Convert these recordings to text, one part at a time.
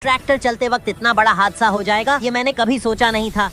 Tractor चलते वक्त इतना बड़ा हादसा हो जाएगा ये मैंने कभी सोचा नहीं था।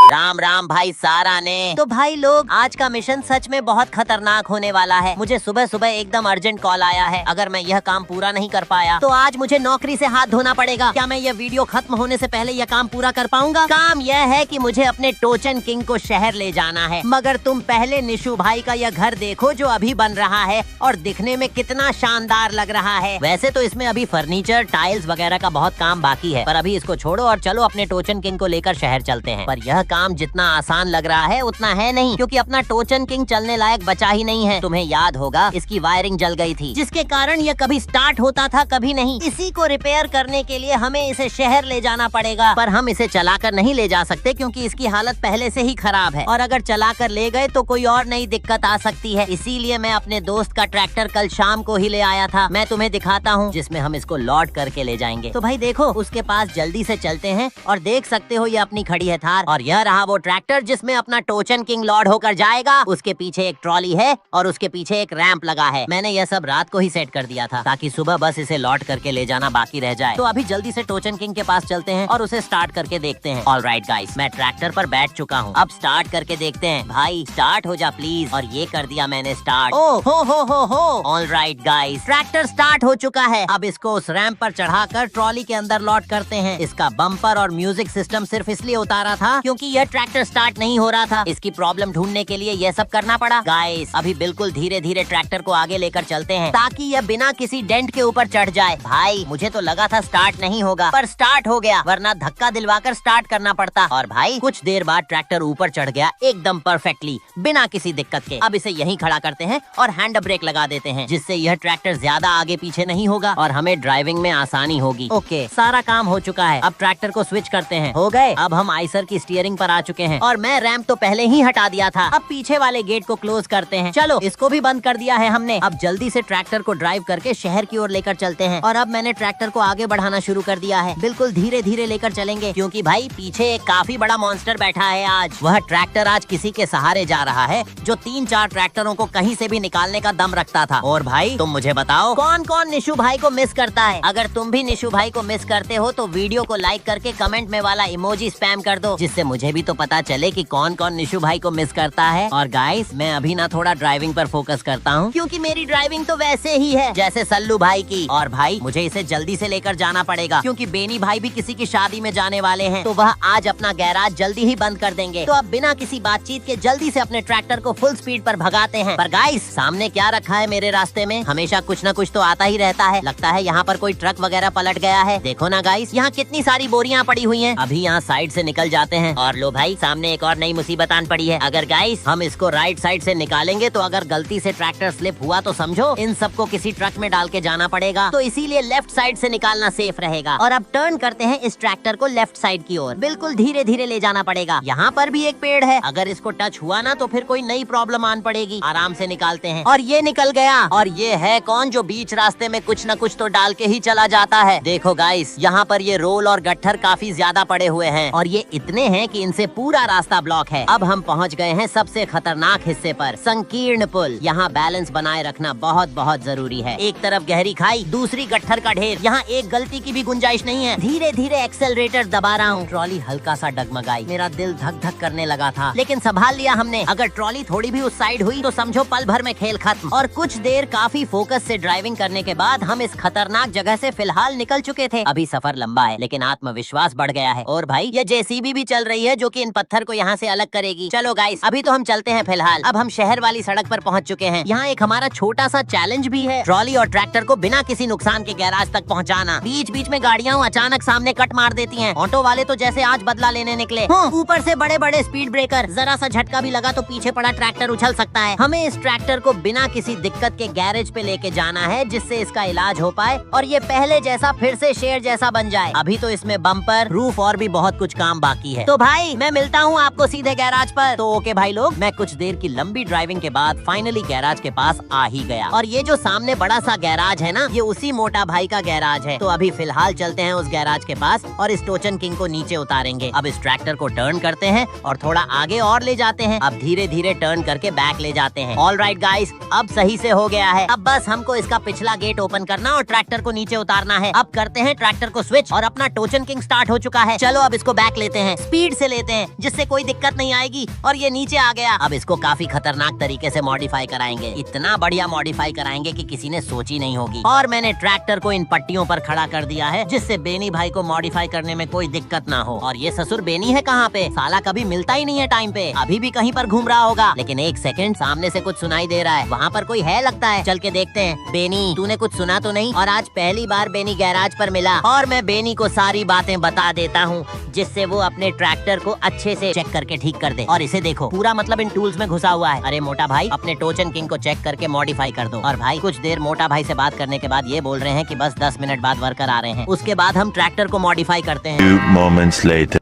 राम राम भाई सारा ने। तो भाई लोग, आज का मिशन सच में बहुत खतरनाक होने वाला है। मुझे सुबह सुबह एकदम अर्जेंट कॉल आया है। अगर मैं यह काम पूरा नहीं कर पाया तो आज मुझे नौकरी से हाथ धोना पड़ेगा। क्या मैं यह वीडियो खत्म होने से पहले यह काम पूरा कर पाऊंगा? काम यह है कि मुझे अपने टोचन किंग को शहर ले जाना है। मगर तुम पहले निशु भाई का यह घर देखो जो अभी बन रहा है और दिखने में कितना शानदार लग रहा है। वैसे तो इसमें अभी फर्नीचर, टाइल्स वगैरह का बहुत काम बाकी है, पर अभी इसको छोड़ो और चलो अपने टोचन किंग को लेकर शहर चलते हैं। पर यह काम जितना आसान लग रहा है उतना है नहीं, क्योंकि अपना टोचन किंग चलने लायक बचा ही नहीं है। तुम्हें याद होगा इसकी वायरिंग जल गई थी, जिसके कारण यह कभी स्टार्ट होता था कभी नहीं। इसी को रिपेयर करने के लिए हमें इसे शहर ले जाना पड़ेगा, पर हम इसे चलाकर नहीं ले जा सकते क्योंकि इसकी हालत पहले से ही खराब है, और अगर चलाकर ले गए तो कोई और नई दिक्कत आ सकती है। इसीलिए मैं अपने दोस्त का ट्रैक्टर कल शाम को ही ले आया था। मैं तुम्हें दिखाता हूँ, जिसमें हम इसको लोड करके ले जाएंगे। तो भाई देखो, उसके पास जल्दी से चलते हैं और देख सकते हो ये अपनी खड़ी है थार, और यह रहा वो ट्रैक्टर जिसमें अपना टोचन किंग लोड होकर जाएगा। उसके पीछे एक ट्रॉली है और उसके पीछे एक रैंप लगा है। मैंने यह सब रात को ही सेट कर दिया था ताकि सुबह बस इसे लोड करके ले जाना बाकी रह जाए। तो अभी जल्दी से टोचन किंग के पास चलते हैं और उसे स्टार्ट करके देखते हैं। ऑलराइट गाइस, मैं ट्रैक्टर पर बैठ चुका हूँ। अब स्टार्ट करके देखते हैं। भाई स्टार्ट हो जा प्लीज। और ये कर दिया मैंने स्टार्ट। ओ हो। ऑलराइट गाइस, ट्रैक्टर स्टार्ट हो चुका है। अब इसको उस रैंप पर चढ़ाकर ट्रॉली के अंदर लोड करते हैं। इसका बम्पर और म्यूजिक सिस्टम सिर्फ इसलिए उतारा था क्योंकि यह ट्रैक्टर स्टार्ट नहीं हो रहा था। इसकी प्रॉब्लम ढूंढने के लिए यह सब करना पड़ा। गाइस, अभी बिल्कुल धीरे धीरे ट्रैक्टर को आगे लेकर चलते हैं ताकि यह बिना किसी डेंट के ऊपर चढ़ जाए। भाई मुझे तो लगा था स्टार्ट नहीं होगा, पर स्टार्ट हो गया, वरना धक्का दिलवाकर स्टार्ट करना पड़ता। और भाई कुछ देर बाद ट्रैक्टर ऊपर चढ़ गया एकदम परफेक्टली, बिना किसी दिक्कत के। अब इसे यहीं खड़ा करते हैं और हैंड ब्रेक लगा देते हैं, जिससे यह ट्रैक्टर ज्यादा आगे पीछे नहीं होगा और हमें ड्राइविंग में आसानी होगी। ओके, सारा काम हो चुका है। अब ट्रैक्टर को स्विच करते हैं। हो गए। अब हम आइसर की स्टीयरिंग पर आ चुके हैं और मैं रैंप तो पहले ही हटा दिया था। अब पीछे वाले गेट को क्लोज करते हैं। चलो, इसको भी बंद कर दिया है हमने। अब जल्दी से ट्रैक्टर को ड्राइव करके शहर की ओर लेकर चलते हैं। और अब मैंने ट्रैक्टर को आगे बढ़ाना शुरू कर दिया है। बिल्कुल धीरे धीरे लेकर चलेंगे, क्योंकि भाई पीछे एक काफी बड़ा मॉन्स्टर बैठा है। आज वह ट्रैक्टर आज किसी के सहारे जा रहा है जो 3-4 ट्रैक्टरों को कहीं से भी निकालने का दम रखता था। और भाई तुम मुझे बताओ, कौन कौन निशु भाई को मिस करता है? अगर तुम भी निशु भाई को मिस करते हो तो वीडियो को लाइक करके कमेंट में वाला इमोजी स्पैम कर दो, जिससे मुझे भी तो पता चले कि कौन कौन निशु भाई को मिस करता है। और गाइस, मैं अभी ना थोड़ा ड्राइविंग पर फोकस करता हूँ, क्योंकि मेरी ड्राइविंग तो वैसे ही है जैसे सल्लू भाई की। और भाई मुझे इसे जल्दी से लेकर जाना पड़ेगा, क्योंकि बेनी भाई भी किसी की शादी में जाने वाले हैं, तो वह आज अपना गैराज जल्दी ही बंद कर देंगे। तो अब बिना किसी बातचीत के जल्दी से अपने ट्रैक्टर को फुल स्पीड पर भगाते हैं। पर गाइस, सामने क्या रखा है मेरे रास्ते में? हमेशा कुछ न कुछ तो आता ही रहता है। लगता है यहाँ पर कोई ट्रक वगैरह पलट गया है। देखो ना गाइस, यहाँ कितनी सारी बोरियां पड़ी हुई हैं। अभी यहाँ साइड से निकल जाते हैं। और लो भाई, सामने एक और नई मुसीबत आन पड़ी है। अगर गाइस हम इसको राइट साइड से निकालेंगे तो अगर गलती से ट्रैक्टर स्लिप हुआ तो समझो इन सबको किसी ट्रक में डाल के जाना पड़ेगा। तो इसीलिए लेफ्ट साइड से निकालना सेफ रहेगा। और अब टर्न करते हैं इस ट्रैक्टर को लेफ्ट साइड की ओर। बिल्कुल धीरे धीरे ले जाना पड़ेगा। यहाँ पर भी एक पेड़ है, अगर इसको टच हुआ ना तो फिर कोई नई प्रॉब्लम आन पड़ेगी। आराम से निकालते हैं। और ये निकल गया। और ये है कौन जो बीच रास्ते में कुछ न कुछ तो डाल के ही चला जाता है। देखो गाइस, यहाँ पर ये रोल और गट्ठर काफी ज्यादा पड़े हुए हैं, और ये इतने हैं कि इनसे पूरा रास्ता ब्लॉक है। अब हम पहुँच गए हैं सबसे खतरनाक हिस्से पर, संकीर्ण पुल। यहाँ बैलेंस बनाए रखना बहुत बहुत जरूरी है। एक तरफ गहरी खाई, दूसरी गट्ठर का ढेर। यहाँ एक गलती की भी गुंजाइश नहीं है। धीरे धीरे एक्सेलरेटर दबा रहा हूँ। ट्रॉली हल्का सा डगमगाई। मेरा दिल धक धक करने लगा था, लेकिन संभाल लिया हमने। अगर ट्रॉली थोड़ी भी उस साइड हुई तो समझो पल भर में खेल खत्म। और कुछ देर काफी फोकस से ड्राइविंग करने के बाद हम इस खतरनाक जगह से फिलहाल निकल चुके थे। अभी सफर लंबा है, लेकिन आत्मविश्वास बढ़ गया है। और भाई ये जेसीबी भी चल रही है जो कि इन पत्थर को यहाँ से अलग करेगी। चलो गाइस, अभी तो हम चलते हैं फिलहाल। अब हम शहर वाली सड़क पर पहुँच चुके हैं। यहाँ एक हमारा छोटा सा चैलेंज भी है, ट्रॉली और ट्रैक्टर को बिना किसी नुकसान के गैराज तक पहुँचाना। बीच बीच में गाड़ियाँ अचानक सामने कट मार देती हैं। ऑटो वाले तो जैसे आज बदला लेने निकले। ऊपर से बड़े बड़े स्पीड ब्रेकर, जरा सा झटका भी लगा तो पीछे पड़ा ट्रैक्टर उछल सकता है। हमें इस ट्रैक्टर को बिना किसी दिक्कत के गैरेज पे लेके जाना है, जिससे इसका इलाज हो पाए और ये पहले जैसा फिर से शेर जैसा बन जाए। अभी तो इसमें बम्पर, रूफ और भी बहुत कुछ काम बाकी है। तो भाई भाई मैं मिलता हूँ आपको सीधे गैराज पर। तो ओके भाई लोग, मैं कुछ देर की लंबी ड्राइविंग के बाद फाइनली गैराज के पास आ ही गया। और ये जो सामने बड़ा सा गैराज है ना, ये उसी मोटा भाई का गैराज है। तो अभी फिलहाल चलते हैं उस गैराज के पास और इस टोचन किंग को नीचे उतारेंगे। अब इस ट्रैक्टर को टर्न करते हैं और थोड़ा आगे और ले जाते हैं। अब धीरे धीरे टर्न करके बैक ले जाते हैं। ऑलराइट गाइस, अब सही से हो गया है। अब बस हमको इसका पिछला गेट ओपन करना और ट्रैक्टर को नीचे उतारना है। अब करते हैं ट्रैक्टर को स्विच और अपना टोचन किंग स्टार्ट हो चुका है। चलो अब इसको बैक लेते हैं, स्पीड से लेते हैं जिससे कोई दिक्कत नहीं आएगी। और ये नीचे आ गया। अब इसको काफी खतरनाक तरीके से मॉडिफाई कराएंगे। इतना बढ़िया मॉडिफाई कराएंगे कि किसी ने सोची नहीं होगी। और मैंने ट्रैक्टर को इन पट्टियों पर खड़ा कर दिया है जिससे बेनी भाई को मॉडिफाई करने में कोई दिक्कत ना हो। और ये ससुर बेनी है कहाँ पे? साला कभी मिलता ही नहीं है टाइम पे। अभी भी कहीं पर घूम रहा होगा। लेकिन एक सेकंड, सामने से कुछ सुनाई दे रहा है। वहाँ पर कोई है लगता है। चल के देखते हैं। बेनी, तूने कुछ सुना तो नहीं? और आज पहली बार बेनी गैराज पर मिला और मैं बेनी को सारी बातें बता देता हूँ जिससे वो अपने ट्रैक्टर को अच्छे से चेक करके ठीक कर दे। और इसे देखो, पूरा मतलब इन टूल्स में घुसा हुआ है। अरे मोटा भाई, अपने टोचन किंग को चेक करके मॉडिफाई कर दो। और भाई कुछ देर मोटा भाई से बात करने के बाद ये बोल रहे हैं कि बस 10 मिनट बाद वर्कर आ रहे हैं, उसके बाद हम ट्रैक्टर को मॉडिफाई करते हैं। Few moments later.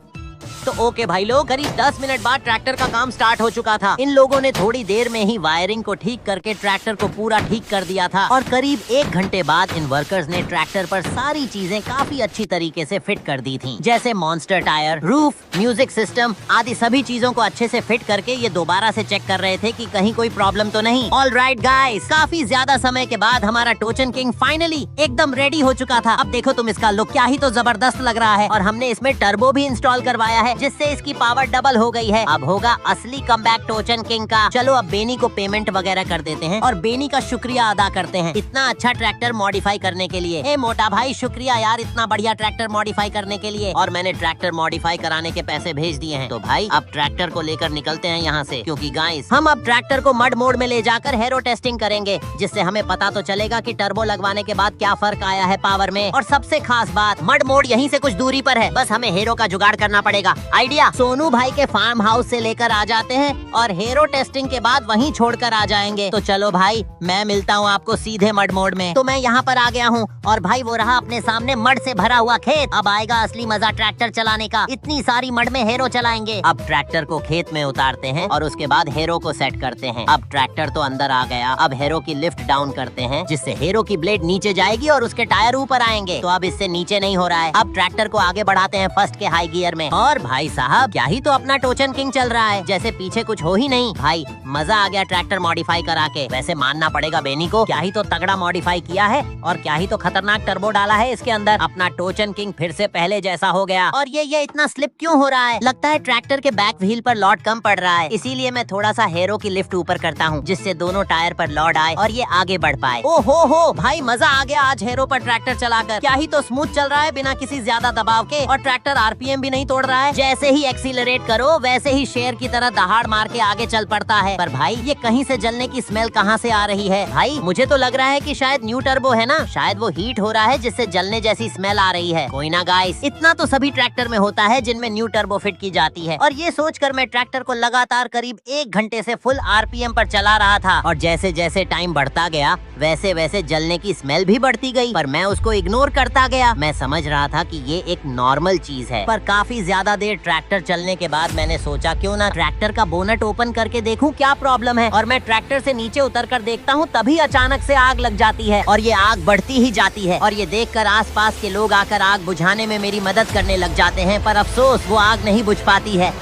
तो ओके भाई लोग, करीब 10 मिनट बाद ट्रैक्टर का काम स्टार्ट हो चुका था। इन लोगों ने थोड़ी देर में ही वायरिंग को ठीक करके ट्रैक्टर को पूरा ठीक कर दिया था। और करीब 1 घंटे बाद इन वर्कर्स ने ट्रैक्टर पर सारी चीजें काफी अच्छी तरीके से फिट कर दी थी, जैसे monster tyre, roof, music system आदि सभी चीजों को अच्छे से फिट करके ये दोबारा से चेक कर रहे थे कि कहीं कोई प्रॉब्लम तो नहीं। ऑलराइट गाइस, काफी ज्यादा समय के बाद हमारा टोचन किंग फाइनली एकदम रेडी हो चुका था। अब देखो तुम इसका लुक, क्या ही तो जबरदस्त लग रहा है। और हमने इसमें टर्बो भी इंस्टॉल करवाया है जिससे इसकी पावर डबल हो गई है। अब होगा असली कमबैक टोचन किंग का। चलो अब बेनी को पेमेंट वगैरह कर देते हैं और बेनी का शुक्रिया अदा करते हैं इतना अच्छा ट्रैक्टर मॉडिफाई करने के लिए। ए मोटा भाई, शुक्रिया यार इतना बढ़िया ट्रैक्टर मॉडिफाई करने के लिए। और मैंने ट्रैक्टर मॉडिफाई कराने के पैसे भेज दिए हैं। तो भाई अब ट्रैक्टर को लेकर निकलते हैं यहाँ से, क्योंकि गाइस हम अब ट्रैक्टर को मड मोड में ले जाकर हेरो टेस्टिंग करेंगे, जिससे हमें पता तो चलेगा कि टर्बो लगवाने के बाद क्या फर्क आया है पावर में। और सबसे खास बात, मड मोड यहीं से कुछ दूरी पर है, बस हमें हेरो का जुगाड़ करना पड़ेगा। आइडिया, सोनू भाई के फार्म हाउस से लेकर आ जाते हैं और हेरो टेस्टिंग के बाद वहीं छोड़कर आ जाएंगे। तो चलो भाई, मैं मिलता हूँ आपको सीधे मड मोड में। तो मैं यहाँ पर आ गया हूँ और भाई वो रहा अपने सामने मड से भरा हुआ खेत। अब आएगा असली मजा ट्रैक्टर चलाने का। इतनी सारी मड में हेरो चलाएंगे। अब ट्रैक्टर को खेत में उतारते हैं और उसके बाद हेरो को सेट करते हैं। अब ट्रैक्टर तो अंदर आ गया। अब हेरो की लिफ्ट डाउन करते हैं जिससे हेरो की ब्लेड नीचे जाएगी और उसके टायर ऊपर आएंगे। तो अब इससे नीचे नहीं हो रहा है। अब ट्रैक्टर को आगे बढ़ाते हैं फर्स्ट के हाई गियर में। और भाई साहब, क्या ही तो अपना टोचन किंग चल रहा है, जैसे पीछे कुछ हो ही नहीं। भाई मजा आ गया ट्रैक्टर मॉडिफाई करा के। वैसे मानना पड़ेगा बेनी को, क्या ही तो तगड़ा मॉडिफाई किया है और क्या ही तो खतरनाक टर्बो डाला है इसके अंदर। अपना टोचन किंग फिर से पहले जैसा हो गया। और ये इतना स्लिप क्यों हो रहा है? लगता है ट्रैक्टर के बैक व्हील पर लोड कम पड़ रहा है, इसीलिए मैं थोड़ा सा हेरो की लिफ्ट ऊपर करता हूँ जिससे दोनों टायर पर लोड आए और ये आगे बढ़ पाए। ओ हो भाई, मजा आ गया आज हेरो पर ट्रैक्टर चलाकर। क्या ही तो स्मूथ चल रहा है बिना किसी ज्यादा दबाव के। और ट्रैक्टर आरपीएम भी नहीं तोड़ रहा है। जैसे ही एक्सीलरेट करो वैसे ही शेर की तरह दहाड़ मार के आगे चल पड़ता है। पर भाई ये कहीं से जलने की स्मेल कहाँ से आ रही है? भाई मुझे तो लग रहा है कि शायद न्यू टर्बो है ना, शायद वो हीट हो रहा है जिससे जलने जैसी स्मेल आ रही है। कोई ना गाइस, इतना तो सभी ट्रैक्टर में होता है जिनमें न्यू टर्बो फिट की जाती है। और ये सोचकर मैं ट्रैक्टर को लगातार करीब 1 घंटे से फुल आरपीएम पर चला रहा था। और जैसे जैसे टाइम बढ़ता गया वैसे वैसे जलने की स्मेल भी बढ़ती गई, पर मैं उसको इग्नोर करता गया। मैं समझ रहा था कि ये एक नॉर्मल चीज है। पर काफी ज्यादा देर ट्रैक्टर चलने के बाद मैंने सोचा क्यों ना ट्रैक्टर का बोनट ओपन करके देखूं क्या प्रॉब्लम है। और मैं ट्रैक्टर से नीचे उतर कर देखता हूँ, तभी अचानक से आग लग जाती है और ये आग बढ़ती ही जाती है। और ये देखकर आसपास के लोग आकर आग बुझाने में मेरी मदद करने लग जाते हैं, पर अफसोस वो आग नहीं बुझ पाती है।